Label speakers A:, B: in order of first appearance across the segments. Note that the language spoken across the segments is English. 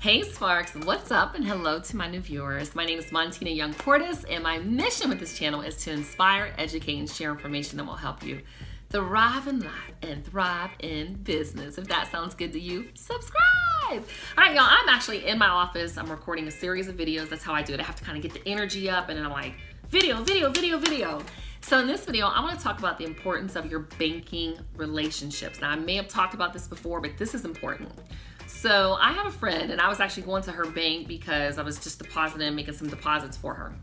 A: Hey Sparks, what's up and hello to my new viewers. My name is Montina Young Portis and my mission with this channel is to inspire, educate, and share information that will help you thrive in life and thrive in business. If that sounds good to you, subscribe. All right, y'all, I'm actually in my office. I'm recording a series of videos. That's how I do it. I have to kind of get the energy up and then I'm like, video. So in this video, I want to talk about the importance of your banking relationships. Now, I may have talked about this before, but this is important. So I have a friend and I was actually going to her bank because I was just depositing and making some deposits for her.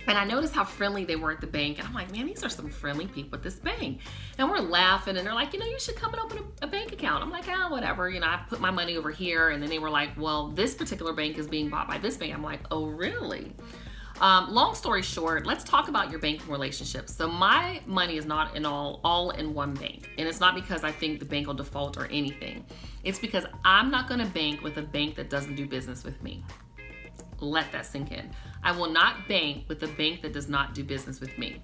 A: And I noticed how friendly they were at the bank. And I'm like, man, these are some friendly people at this bank. And we're laughing and they're like, you should come and open a bank account. I'm like, whatever. I put my money over here. And then they were like, well, this particular bank is being bought by this bank. I'm like, oh, really? Long story short, let's talk about your banking relationships. So my money is not all in one bank. And it's not because I think the bank will default or anything. It's because I'm not going to bank with a bank that doesn't do business with me. Let that sink in. I will not bank with a bank that does not do business with me.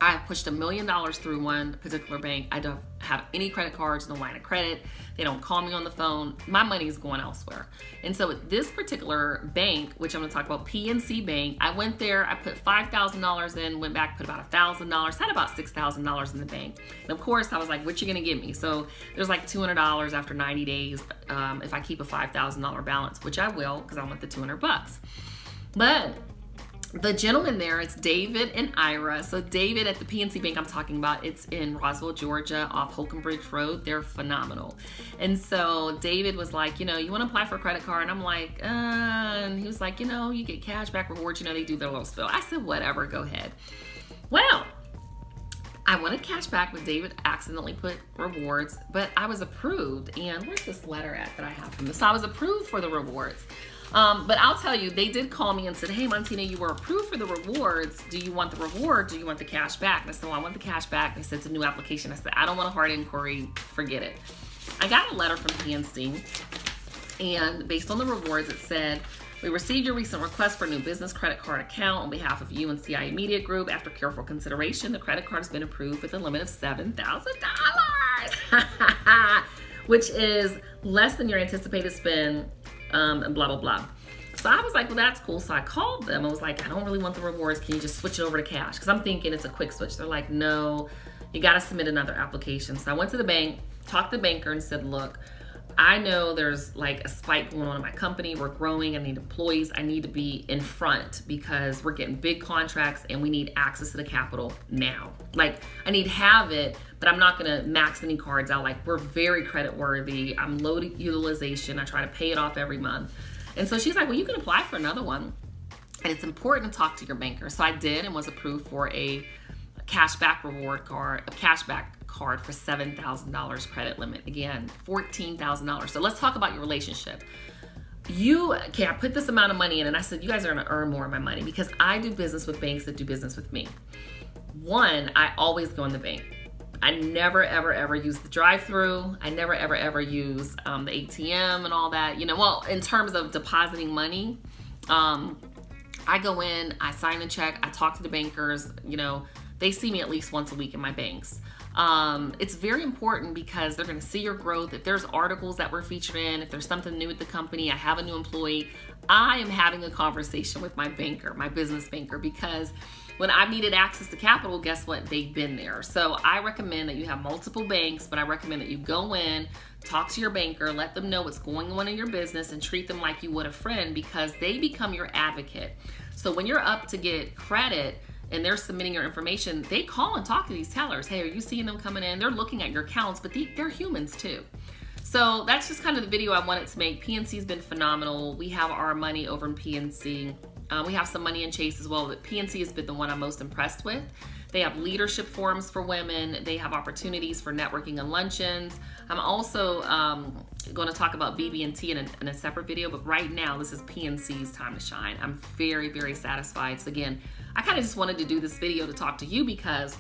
A: I have pushed $1 million through one particular bank. I don't have any credit cards, no line of credit. They don't call me on the phone. My money is going elsewhere. And so at this particular bank, which I'm gonna talk about, PNC Bank, I went there, I put $5,000 in, went back, put about $1,000, had about $6,000 in the bank. And of course, I was like, what you gonna give me? So there's like $200 after 90 days if I keep a $5,000 balance, which I will, because I want the 200 bucks. But the gentleman there, it's David and Ira. So David at the PNC Bank I'm talking about, it's in Roswell, Georgia, off Holcomb Bridge Road. They're phenomenal. And so David was like, you want to apply for a credit card? And I'm like, and he was like, you get cash back rewards. They do their little spill. I said, whatever, go ahead. Well, I wanted cash back, but David accidentally put rewards, but I was approved. And where's this letter at that I have from this? So I was approved for the rewards. But I'll tell you, they did call me and said, hey, Montina, you were approved for the rewards. Do you want the reward? Do you want the cash back? And I said, well, I want the cash back. They said, it's a new application. I said, I don't want a hard inquiry. Forget it. I got a letter from PNC, and based on the rewards, it said, we received your recent request for a new business credit card account on behalf of you and CI Media Group. After careful consideration, the credit card has been approved with a limit of $7,000, which is less than your anticipated spend. And blah, blah, blah. So I was like, well, that's cool. So I called them. I was like, I don't really want the rewards. Can you just switch it over to cash? Because I'm thinking it's a quick switch. They're like, no, you got to submit another application. So I went to the bank, talked to the banker and said, look, I know there's like a spike going on in my company. We're growing. I need employees. I need to be in front because we're getting big contracts and we need access to the capital now. Like I need to have it, but I'm not going to max any cards out. Like we're very credit worthy. I'm low utilization. I try to pay it off every month. And so she's like, well, you can apply for another one. And it's important to talk to your banker. So I did and was approved for a cashback reward card, a cashback card for $7,000 credit limit. Again, $14,000. So let's talk about your relationship. I put this amount of money in and I said, you guys are going to earn more of my money because I do business with banks that do business with me. One, I always go in the bank. I never, ever use the drive-through. I never, ever use the ATM and all that. Well, in terms of depositing money, I go in, I sign a check, I talk to the bankers, they see me at least once a week in my banks. It's very important because they're going to see your growth. If there's articles that we're featured in, if there's something new at the company, I have a new employee, I am having a conversation with my banker, my business banker, because when I've needed access to capital, guess what? They've been there. So I recommend that you have multiple banks, but I recommend that you go in, talk to your banker, let them know what's going on in your business and treat them like you would a friend because they become your advocate. So when you're up to get credit, and they're submitting your information, they call and talk to these tellers. Hey, are you seeing them coming in? They're looking at your accounts, but they're humans too. So that's just kind of the video I wanted to make. PNC's been phenomenal. We have our money over in PNC. We have some money in Chase as well, but PNC has been the one I'm most impressed with. They have leadership forums for women. They have opportunities for networking and luncheons. I'm also going to talk about BB&T in a separate video, but right now this is PNC's time to shine. I'm very satisfied. So again, I kind of just wanted to do this video to talk to you because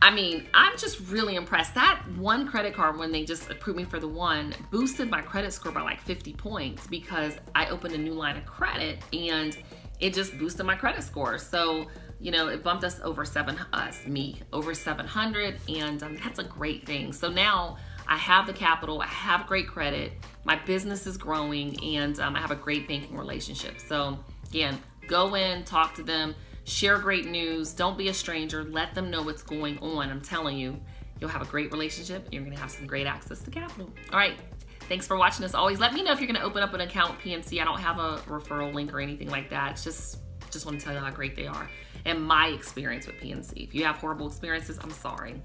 A: I'm just really impressed. That one credit card, when they just approved me for the one, boosted my credit score by like 50 points because I opened a new line of credit and it just boosted my credit score. So, it bumped us over over 700, and that's a great thing. So now I have the capital, I have great credit, my business is growing, and I have a great banking relationship. So again, go in, talk to them, share great news. Don't be a stranger. Let them know what's going on. I'm telling you, you'll have a great relationship. And you're going to have some great access to capital. All right. Thanks for watching. As always, let me know if you're going to open up an account with PNC. I don't have a referral link or anything like that. It's just want to tell you how great they are and my experience with PNC. If you have horrible experiences, I'm sorry.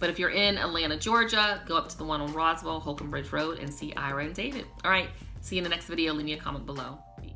A: But if you're in Atlanta, Georgia, go up to the one on Roswell, Holcomb Bridge Road, and see Ira and David. All right. See you in the next video. Leave me a comment below. Peace.